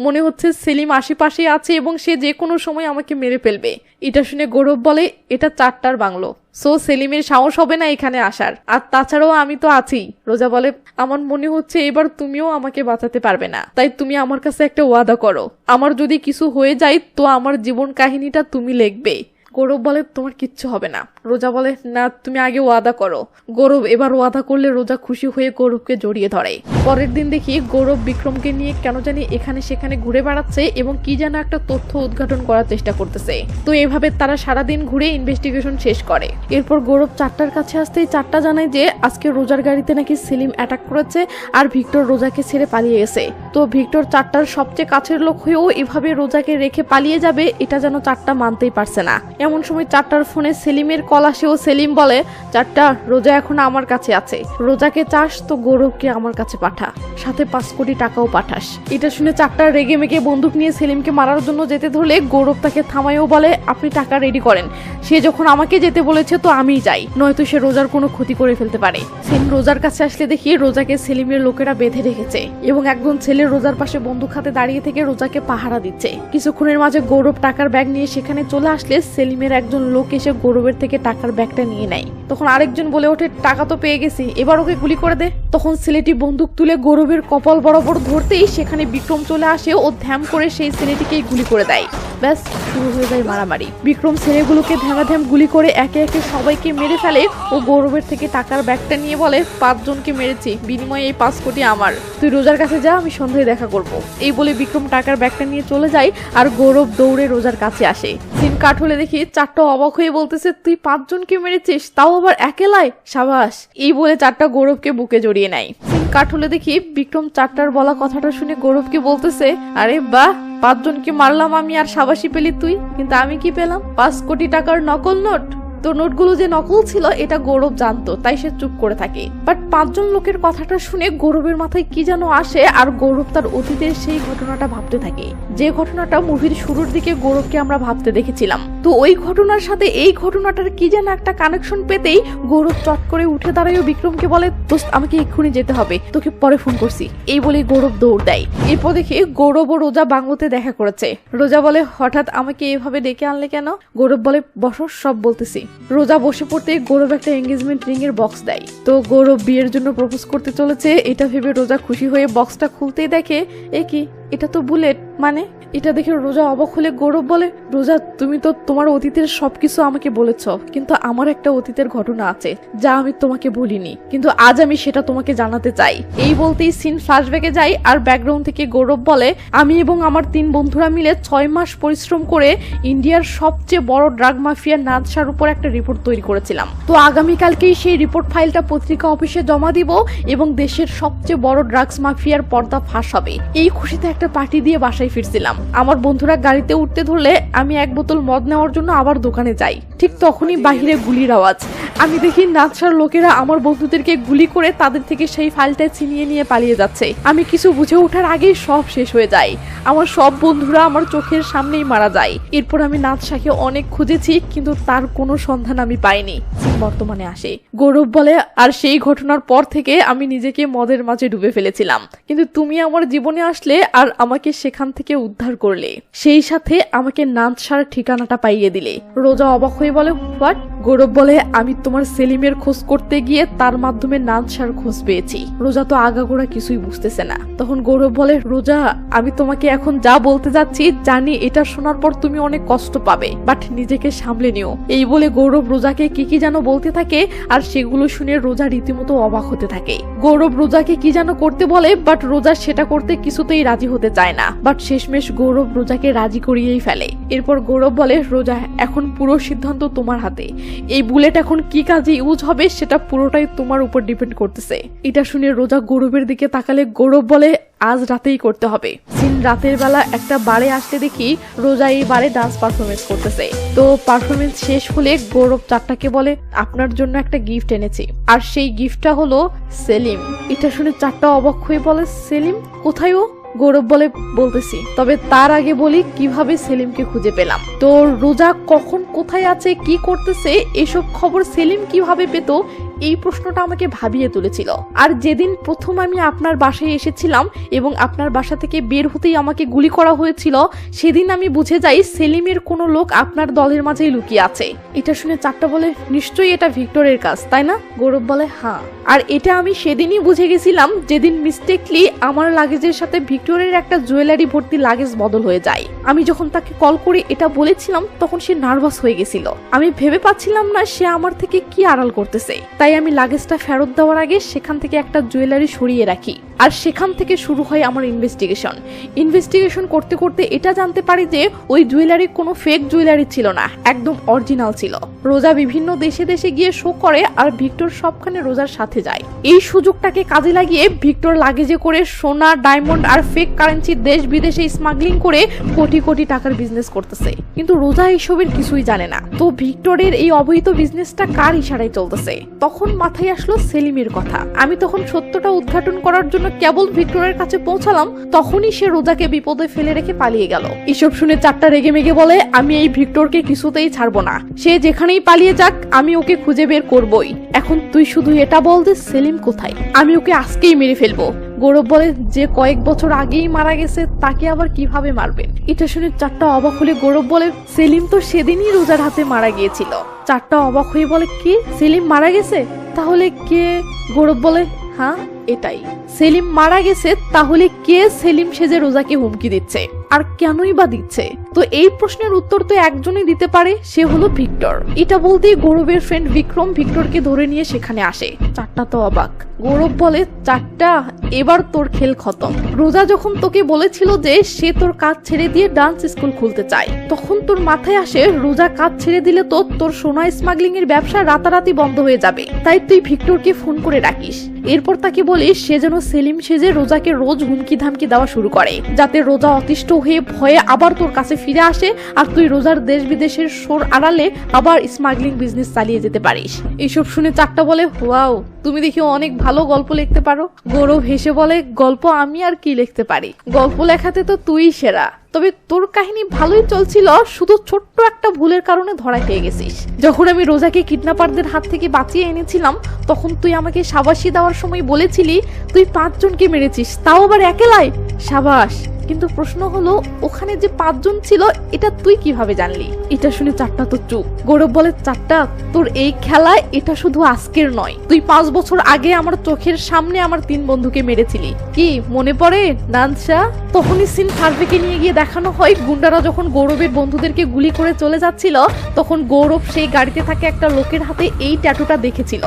মনে হচ্ছে সেলিম আশেপাশে আছে এবং সে যে কোনো সময় আমাকে মেরে ফেলবে। এটা শুনে গৌরব বলে এটা 4টার বাংলো, সো সেলিমের সাহস হবে না এখানে আসার, আর তাছাড়াও আমি তো আছি। রোজা বলে আমার মনে হচ্ছে এবার তুমিও আমাকে বাঁচাতে পারবে না, তাই তুমি আমার কাছে একটা ওয়াদা করো, আমার যদি কিছু হয়ে যায় তো আমার জীবন কাহিনীটা তুমি লিখবে। গৌরব বলে তোমার কিচ্ছু হবে না। রোজা বলে না, তুমি আগে ওয়াদা করো। গৌরব এবার ওয়াদা করলে রোজা খুশি হয়ে গৌরবকে জড়িয়ে ধরে। পরের দিন দেখি গৌরব বিক্রমকে নিয়ে কেন জানি এখানে সেখানে ঘুরে বেড়াচ্ছে এবং কি যেন একটা তথ্য উদ্ঘাটন করার চেষ্টা করতেছে। তো এভাবে তারা সারাদিন ঘুরে ইনভেস্টিগেশন শেষ করে। এরপর গৌরব 4টার কাছে আসতেই 4টা জানায় যে আজকে রোজার গাড়িতে নাকি সেলিম অ্যাটাক করেছে আর ভিক্টর রোজাকে ছেড়ে পালিয়ে গেছে। তো ভিক্টর 4টার সবচেয়ে কাছের লোক হয়েও এভাবে রোজাকে রেখে পালিয়ে যাবে এটা যেন 4টা মানতেই পারছে না। এমন সময় 4টার ফোনে সেলিমের কল আসে ও সেলিম বলে 4টা রোজা এখন আমার কাছে আছে, রোজাকে চাস তো গৌরবকে আমার কাছে পাঠা, সাথে 5 কোটি টাকাও পাঠাস। এটা শুনে 4টা রেগে মেগে বন্দুক নিয়ে সেলিমকে মারার জন্য যেতে ধরলে গৌরব তাকে থামায়ও বলে আপনি টাকা রেডি করেন, সে যখন আমাকে যেতে বলেছে তো আমিই যাই, নয়তো সে রোজার কোনো ক্ষতি করে ফেলতে পারে। সেলিম রোজার কাছে আসলে দেখি রোজাকে সেলিমের লোকেরা বেঁধে রেখেছে এবং একজন ছেলে রোজার পাশে বন্দুক হাতে দাঁড়িয়ে থেকে রোজাকে পাহারা দিচ্ছে। কিছুক্ষণের মাঝে গৌরব টাকার ব্যাগ নিয়ে সেখানে চলে আসলে সেলিমের একজন লোক এসে গৌরবের থেকে টাকার ব্যাগটা নিয়ে নেয়। তখন আরেকজন বলে ওঠে টাকা তো পেয়ে গেছি, এবার ওকে গুলি করে দে। তখন ছেলেটি বন্দুক তুলে গৌরবের কপাল বরাবর ধরতেই সেখানে বিক্রম চলে আসে ও ধ্যাম করে সেই ছেলেটিকেই গুলি করে দেয়। ব্যাস শুরু হয়ে যায় মারামারি। বিক্রম ছেলেগুলোকে ধ্যামাধ্যাম গুলি করে একে একে সবাইকে মেরে ফেলে ও গৌরবের থেকে টাকার ব্যাগটা নিয়ে বলে 5 জনকে মেরেছি, বিনিময়ে এই 5 কোটি আমার, তুই রোজার কাছে যা, আমি সন্ধ্যায় দেখা করব। এই বলে বিক্রম টাকার ব্যাগটা নিয়ে চলে যায় আর গৌরব দৌড়ে রোজার কাছে আসে। সিন কাট হলে দেখি 4টা অবাক হয়ে বলতেছে তুই 5 জনকে মেরেছিস, তাও আবার একেলাই, সাবাস। এই বলে 4টা গৌরবকে বুকে জড়িয়ে নেয়। সিন কাট হলে দেখি বিক্রম 4টার বলা কথাটা শুনে গৌরবকে বলতেছে আরে বাহ, 5 জনকে মারলাম আমি আর সাবাসী পেলি তুই, কিন্তু আমি কি পেলাম? 5 কোটি টাকার নকল নোট। তো নোটগুলো যে নকল ছিল এটা গৌরব জানতো, তাই সে চুপ করে থাকে। বাট 5 জন লোকের কথাটা শুনে গৌরবের মাথায় কি যেন আসে আর গৌরব তার অতীতের সেই ঘটনাটা ভাবতে থাকে, যে ঘটনাটা মুভির শুরুর দিকে গৌরবকে আমরা ভাবতে দেখেছিলাম। তো ওই ঘটনার সাথে এই ঘটনাটার কি যেন একটা কানেকশন পেতেই গৌরব চট করে উঠে দাঁড়ায় বিক্রমকে বলে দোস্ত আমাকে এক্ষুনি যেতে হবে, তোকে পরে ফোন করছি। এই বলে গৌরব দৌড় দেয়। এরপর দেখে গৌরব ও রোজা বাংলোতে দেখা করেছে। রোজা বলে হঠাৎ আমাকে এভাবে ডেকে আনলে কেন? গৌরব বলে বসো, সব বলতেছি। রোজা বসে পড়তে গৌরব একটা এঙ্গেজমেন্ট রিং এর বক্স দেয়। তো গৌরব বিয়ের জন্য প্রপোজ করতে চলেছে এটা ভেবে রোজা খুশি হয়ে বক্সটা খুলতেই দেখে এ কি, এটা তো বুলেট। মানে এটা দেখে রোজা অবাক হলে গৌরব বলে রোজা তুমি তো তোমার অতীতের সবকিছু আমাকে বলেছ, কিন্তু আমার একটা অতীতের ঘটনা আছে যা আমি তোমাকে বলিনি, কিন্তু আজ আমি সেটা তোমাকে জানাতে চাই। এই বলতেই সিন ফ্ল্যাশব্যাকে যায় আর ব্যাকগ্রাউন্ড থেকে গৌরব বলে আমি এবং আমার 3 বন্ধুরা মিলে 6 মাস পরিশ্রম করে ইন্ডিয়ার সবচেয়ে বড় ড্রাগ মাফিয়া নাদশার উপর একটা রিপোর্ট তৈরি করেছিলাম। তো আগামীকালকেই সেই রিপোর্ট ফাইলটা পত্রিকা অফিসে জমা দিব এবং দেশের সবচেয়ে বড় ড্রাগস মাফিয়ার পর্দা ফাঁস হবে। এই খুশিতে একটা পার্টি দিয়ে বাসায় ফিরছিলাম। আমার বন্ধুরা গাড়িতে উঠতে ধরলে আমি এক বোতল মদ নেওয়ার জন্য আবার দোকানে যাই। ঠিক তখনই বাহিরে গুলির আওয়াজ। আমি দেখি নাচসার লোকেরা আমার বন্ধুদেরকে গুলি করে তাদের থেকে সেই ফাইলটা ছিনিয়ে নিয়ে পালিয়ে যাচ্ছে। আমি কিছু বুঝে ওঠার আগেই সব শেষ হয়ে যায়। আমার সব বন্ধুরা আমার চোখের সামনেই মারা যায়। এরপর আমি নাচসাকে অনেক খুঁজেছি, কিন্তু তার কোনো সন্ধান আমি পাইনি। বর্তমানে আসে গৌরব বলে, আর সেই ঘটনার পর থেকে আমি নিজেকে মদের মাঝে ডুবে ফেলেছিলাম, কিন্তু তুমি আমার জীবনে আসলে আর আমাকে সেখান থেকে উদ্ধার করলে, সেই সাথে আমাকে নাচসার ঠিকানাটা পাইয়ে দিলে। রোজা অবাক হয়ে বলে, হোয়াট? গৌরব বলে, আমি তোমার সেলিমের খোঁজ করতে গিয়ে তার মাধ্যমে নাচসার খোঁজ পেয়েছি। রোজা তো আগাগোড়া কিছুই বুঝতেছে না। তখন গৌরব বলে, রোজা, আমি তোমাকে এখন যা বলতে যাচ্ছি জানি এটা শোনার পর তুমি অনেক কষ্ট পাবে, বাট নিজেকে সামলে নিও। এই বলে গৌরব রোজাকে কি যেন বলতে থাকে, আর সেগুলো শুনে রোজা রীতিমতো অবাক হতে থাকে। গৌরব রোজাকে কি যেন করতে বলে, বাট রোজা সেটা করতে কিছুতেই রাজি হতে চায় না। বাট শেষমেশ গৌরব রোজাকে রাজি করিয়েই ফেলে। এরপর গৌরব বলে, রোজা, এখন পুরো সিদ্ধান্ত তোমার হাতে। এই বুলেট এখন কি কাজে ইউজ হবে সেটা পুরোটাই তোমার উপর ডিপেন্ড করতেছে। এটা শুনে রোজা গৌরবের দিকে তাকালে গৌরব বলে, আজ রাতেই করতে হবে। সিন রাতের বেলা একটা বারে আসতে দেখি রোজা এই বারে ডান্স পারফরমেন্স করতেছে। তো পারফরমেন্স শেষ হলে গৌরব চারটাকে বলে, আপনার জন্য একটা গিফট এনেছি, আর সেই গিফটটা হলো সেলিম। এটা শুনে চারটা অবাক হয়ে বলে, সেলিম কোথায়? ও গৌরব বলে, বলতেছি, তবে তার আগে বলি কিভাবে সেলিমকে খুঁজে পেলাম। তো রোজা কখন কোথায় আছে, কি করতেছে, এসব খবর সেলিম কিভাবে পেত, এই প্রশ্নটা আমাকে ভাবিয়ে তুলেছিল। আর যেদিন প্রথম আমি আপনার বাসায় এসেছিলাম এবং আপনার বাসা থেকে বের হতেই আমাকে গুলি করা হয়েছিল, সেদিন আমি বুঝে যাই সেলিমের কোনো লোক আপনার দলের মাঝেই লুকিয়ে আছে। এটা শুনে চারটা বলে, নিশ্চয়ই এটা ভিক্টরের কাজ, তাই না? গৌরব বলে, হ্যাঁ। আর এটা আমি সেদিনই বুঝে গেছিলাম যেদিন মিস্টেকলি আমার লাগেজের সাথে ভিক্টরের একটা জুয়েলারি ভর্তি লাগেজ বদল হয়ে যায়। আমি যখন তাকে কল করে এটা বলেছিলাম তখন সে নার্ভাস হয়ে গেছিল। আমি ভেবে পাচ্ছিলাম না সে আমার থেকে কি আড়াল করতেছে। তাই আমি লাগেজটা ফেরত দেওয়ার আগে সেখান থেকে একটা জুয়েলারি সরিয়ে রাখি। আর সেখান থেকে শুরু হয় আমার ইনভেস্টিগেশন করতে করতে এটা জানতে পারি যে ওই জুয়েলারি কোনো ফেক জুয়েলারি ছিল না, একদম অরিজিনাল ছিল। রোজা বিভিন্ন দেশে দেশে গিয়ে শো করে, আর ভিক্টর সবখানে রোজার সাথে যায়। এই সুযোগটাকে কাজে লাগিয়ে ভিক্টর লাগেজে করে সোনা, ডায়মন্ড আর ফেক কারেন্সি দেশ বিদেশে স্মাগলিং করে কোটি কোটি টাকার বিজনেস করতেছে। কিন্তু রোজা এইসবের কিছুই জানে না। তো ভিক্টরের এই অবৈধ বিজনেসটা কার ইশারায় চলতেছে? তখন মাথায় আসলো সেলিমের কথা। আমি তখন সত্যটা উদ্ঘাটন করার জন্য কেবল ভিক্টরের কাছে পৌঁছালাম, তখনই সে রোজাকে বিপদে ফেলে রেখে পালিয়ে গেল। এসব শুনে চারটা রেগে মেগে বলে, আমি এই ভিক্টরকে কিছুতেই ছাড়বো না। সে যেখানেই পালিয়ে যাক আমি ওকে খুঁজে বের করবই। এখন তুই শুধু এটা বল যে সেলিম কোথায়, আমি ওকে আজকেই মেরে ফেলবো। গৌরব বলে, যে কয়েক বছর আগেই মারা গেছে তাকে আবার কিভাবে মারবেন? এটা শুনে চারটা অবাক হলে গৌরব বলে, সেলিম তো সেদিনই রোজার হাতে মারা গিয়েছিল। চারটা অবাক হয়ে বলে, কি সেলিম মারা গেছে? তাহলে কে? গৌরব বলে, হ্যাঁ এটাই, সেলিম মারা গেছে। তাহলে কে সেলিম সেজে রোজাকে হুমকি দিচ্ছে, আর কেনই বা দিচ্ছে? তো এই প্রশ্নের উত্তর তো একজনই দিতে পারে, সে হলো ভিক্টর। এটা বলতেই গৌরবের ফ্রেন্ড বিক্রম ভিক্টরকে ধরে নিয়ে সেখানে আসে। চারটা তো অবাক। গৌরব বলে, চারটা, এবার তোর খেল খতম। রোজা যখন তোকে বলেছিল যে সে তোর কাজ ছেড়ে দিয়ে ডান্স স্কুল খুলতে চায়, তখন তোর মাথায় আসে রোজা কাজ ছেড়ে দিলে তো তোর সোনা স্মাগলিং এর ব্যবসা রাতারাতি বন্ধ হয়ে যাবে। তাই তুই ভিক্টরকে ফোন করে ডাকিস। এরপর তাকে বলিস সে যেন সেলিম সেজে রোজাকে রোজ হুমকি ধামকি দেওয়া শুরু করে, যাতে রোজা অতিষ্ঠ হয়ে ভয়ে আবার তোর কাছে ফিরে আসে, আর তুই রোজার দেশ বিদেশের সোর আড়ালে আবার স্মাগলিং বিজনেস চালিয়ে যেতে পারিস। এইসব শুনে চারটা বলে, ওয়াও, তুমি দেখি অনেক ভালো গল্প লিখতে পারো। গৌরব হেসে বলে, গল্প আমি আর কি লিখতে পারি, গল্প লেখাতে তো তুই সেরা। তবে তোর কাহিনী ভালোই চলছিল, শুধু ছোট্ট একটা ভুলের কারণে ধরা খেয়ে গেছিস। যখন আমি রোজাকে কিডন্যাপারদের হাত থেকে বাঁচিয়ে এনেছিলাম তখন তুই আমাকে শাবাশি দেওয়ার সময় বলেছিলি তুই 5 জনকে মেরেছিস, তাও আবার একেলাই। সাবাস, কিন্তু প্রশ্ন হলো ওখানে যে 5 জন ছিল এটা তুই কিভাবে জানলি? এটা শুনে চারটা তো চুপ। গৌরব বলে, চারটা, তোর এই খেলায় এটা শুধু আজকের নয়, তুই 5 বছর আগে আমার চোখের সামনে আমার 3 বন্ধুকে মেরেছিলি। কি মনে পড়ে নানসা? তখনই সিন সার্ভেকে নিয়ে গিয়ে দেখানো হয় গুন্ডারা যখন গৌরবের বন্ধুদেরকে গুলি করে চলে যাচ্ছিল তখন গৌরব সেই গাড়িতে থাকে একটা লোকের হাতে এই ট্যাটুটা দেখেছিল।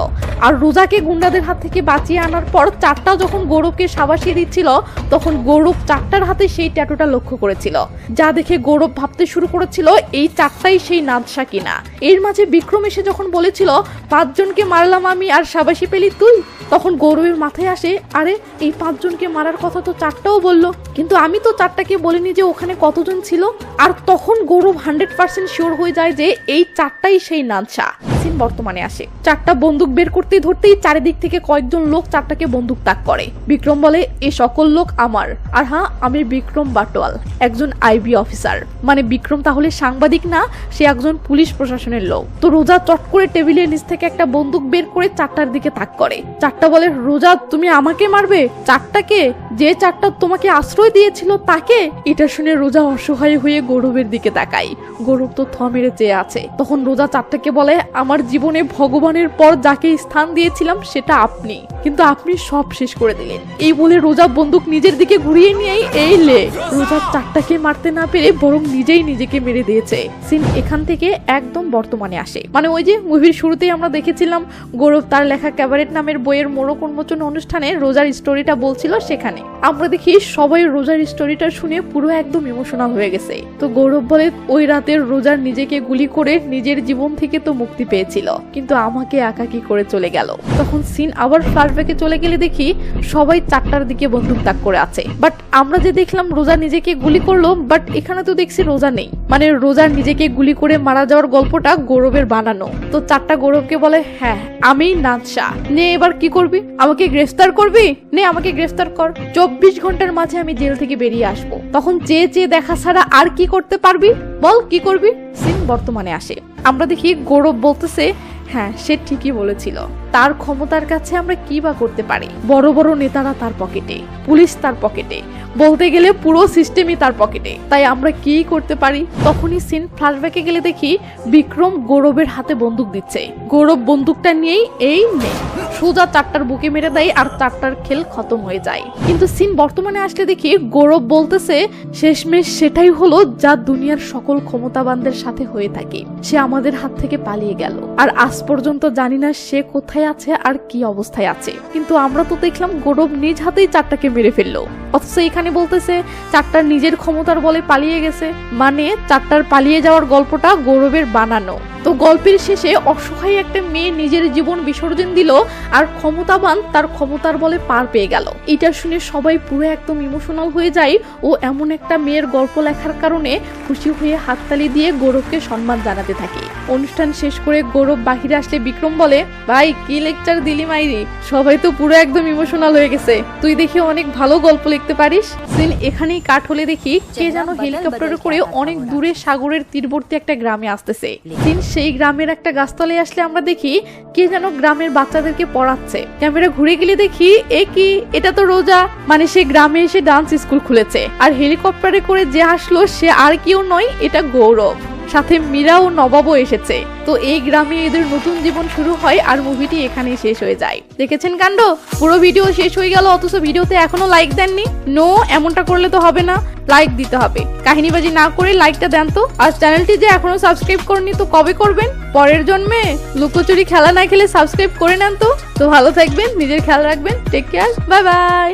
আর রোজাকে গুন্ডাদের হাত থেকে বাঁচিয়ে আনার পর চারটা যখন গৌরবকে শাবাশি দিচ্ছিল তখন গৌরব চারটার হাতে সেই ট্যাটুটা লক্ষ্য করেছিল, যা দেখে গৌরব ভাবতে শুরু করেছিল এই চারটাই সেই নাদশা কিনা। এর মাঝে বিক্রম এসে যখন বলেছিল 5 জনকে মারলাম আমি আর শাবাশি পেলি তুই, তখন গৌরবের মাথায় আসে আরে এই 5 জনকে মারার কথা তো 4টাও বললো, কিন্তু আমি তো 4টাকে বলিনি যে ওখানে কতজন ছিল। আর তখন গৌরব 100% শিওর হয়ে যায় যে এই 4টাই সেই নাদশা। সিন বর্তমানে আসে, 4টা বন্দুক বের করতে ধরতেই চারিদিক থেকে কয়েকজন লোক 4টাকে বন্দুক তাক করে। বিক্রম বলে এই সকল লোক আমার, আর হ্যাঁ আমি বিক্রম বাটোয়াল, একজন আইবি অফিসার। মানে বিক্রম তাহলে সাংবাদিক না, সে একজন পুলিশ প্রশাসনের লোক। তো রোজা চট করে টেবিলের নিচ থেকে একটা বন্দুক বের করে 4টার দিকে তাক করে। 4টা বলে রোজা তুমি আমাকে মারবে? 4টাকে? যে 4টা তোমাকে আশ্রয় দিয়েছিল তাকে? এটা শুনে রোজা অসহায় হয়ে গৌরবের দিকে তাকায়। গৌরব তো থ মেরে চেয়ে আছে। তখন রোজা 4টাকে বলে আমার জীবনে ভগবানের পর যাকে স্থান দিয়েছিলাম সেটা আপনি, কিন্তু আপনি সব শেষ করে দিলেন। এই বলে রোজা বন্দুক নিজের দিকে ঘুরিয়ে নিয়েই এই লে রোজা 4টাকে মারতে না পেরে বরং নিজেই নিজেকে মেরে দিয়েছে। সিন এখান থেকে একদম বর্তমানে আসে। মানে ওই যে মুভির শুরুতেই আমরা দেখেছিলাম গৌরব তার লেখা ক্যাবারেট নামের বইয়ের মোড়ক উন্মোচন অনুষ্ঠানে রোজার স্টোরিটা বলছিল, সেখানে আমরা দেখি সবাই রোজার স্টোরিটা শুনে পুরো একদম ইমোশনাল হয়ে গেছে। তো গৌরব বলে ওই রাতের রোজার নিজেকে গুলি করে নিজের জীবন থেকে তো মুক্তি পেয়েছিল, কিন্তু আমাকে একাকী করে চলে গেল। তখন সিন আবার ফ্ল্যাশব্যাকে চলে গেলে দেখি সবাই 4টার দিকে বন্দুক তাক করে আছে। বাট আমরা যে দেখলাম রোজা নিজেকে গুলি করলো, বাট এখানে তো দেখছি রোজা নেই। মানে রোজার নিজেকে গুলি করে মারা যাওয়ার গল্পটা গৌরবের বানানো। তো 4টা গৌরবকে বলে হ্যাঁ আমি নাদশা, নে এবার কি করবি? আমাকে গ্রেফতার করবি? নে আমাকে গ্রেফতার কর, 24 ঘন্টার মাঝে আমি জেল থেকে বেরিয়ে আসবো। তখন চেয়ে চেয়ে দেখা ছাড়া আর কি করতে পারবি? বল কি করবি? সিন বর্তমানে আসে, আমরা দেখি গৌরব বলতেছে হ্যাঁ সে ঠিকই বলেছিল, তার ক্ষমতার কাছে আমরা কি বা করতে পারি? বড় বড় নেতারা তার পকেটে, পুলিশ তার পকেটে, বলতে গেলে পুরো সিস্টেমই তার পকেটে, তাই আমরা কি করতে পারি? তখনই সিন ফ্ল্যাশব্যাকে গেলে দেখি বিক্রম গৌরবের হাতে বন্দুক দিচ্ছে। গৌরব বন্দুকটা নিয়েই এই নে সোজা 4টার বুকে মেরে দেয় আর 4টার খেল খতম হয়ে যায়। কিন্তু সিন বর্তমানে আসলে দেখি গৌরব বলতেছে শেষমেশ সেটাই হলো যা দুনিয়ার সকল ক্ষমতাবানদের সাথে হয়ে থাকে, সে আমাদের হাত থেকে পালিয়ে গেল, আর আজ পর্যন্ত জানি না সে কোথায় আছে আর কি অবস্থায় আছে। কিন্তু আমরা তো দেখলাম গৌরব নিজ হাতেই 4টাকে মেরে ফেললো, অথচ এখানে বলতেছে 4টার নিজের ক্ষমতার বলে পালিয়ে গেছে। মানে 4টার পালিয়ে যাওয়ার গল্পটা গৌরবের বানানো। তো গল্পের শেষে অসহায় একটা মেয়ে নিজের জীবন বিসর্জন দিল আর ক্ষমতাবান তার ক্ষমতার বলে পার পেয়ে গেল। এটা শুনে সবাই পুরো একদম ইমোশনাল হয়ে যায় ও এমন একটা মেয়ের গল্প লেখার কারণে খুশি হয়ে হাততালি দিয়ে গৌরবকে সম্মান জানাতে থাকে। অনুষ্ঠান শেষ করে গৌরব বাহিরে আসলে বিক্রম বলে ভাই কি লেকচার দিলি মাইরি, সবাই তো পুরো একদম ইমোশনাল হয়ে গেছে, তুই দেখি অনেক ভালো গল্প লিখতে পারিস। সিন এখানেই কাট হলে দেখি কে যেন হেলিকপ্টারে করে অনেক দূরে সাগরের তীরবর্তী একটা গ্রামে আসতেছে। সিন সেই গ্রামের একটা গাছতলায় আসলে আমরা দেখি কে যেন গ্রামের বাচ্চাদেরকে পড়াচ্ছে। ক্যামেরা ঘুরে গেলে দেখি এ কি, এটা তো রোজা। মানে সে গ্রামে এসে ডান্স স্কুল খুলেছে, আর হেলিকপ্টারে করে যে আসলো সে আর কেউ নয়, এটা গৌরব। সাথে মীরা ও নবাবও এসেছে। তো এই গ্রামে এদের নতুন জীবন শুরু হয় আর মুভিটি এখানেই শেষ হয়ে যায়। দেখেছেন কাণ্ড, পুরো ভিডিও শেষ হয়ে গেল অথচ ভিডিওতে এখনো লাইক দেননি। নো, এমনটা করলে তো হবে না, লাইক দিতে হবে। কাহিনীবাজি না করে লাইকটা দেন তো। আর চ্যানেলটি যে এখনো সাবস্ক্রাইব করেননি তো কবে করবেন? পরের জন্মে। লুকোচুরি খেলা না খেলে সাবস্ক্রাইব করে নেন তো। তো ভালো থাকবেন, নিজের খেয়াল রাখবেন, টেক কেয়ার, বাই বাই।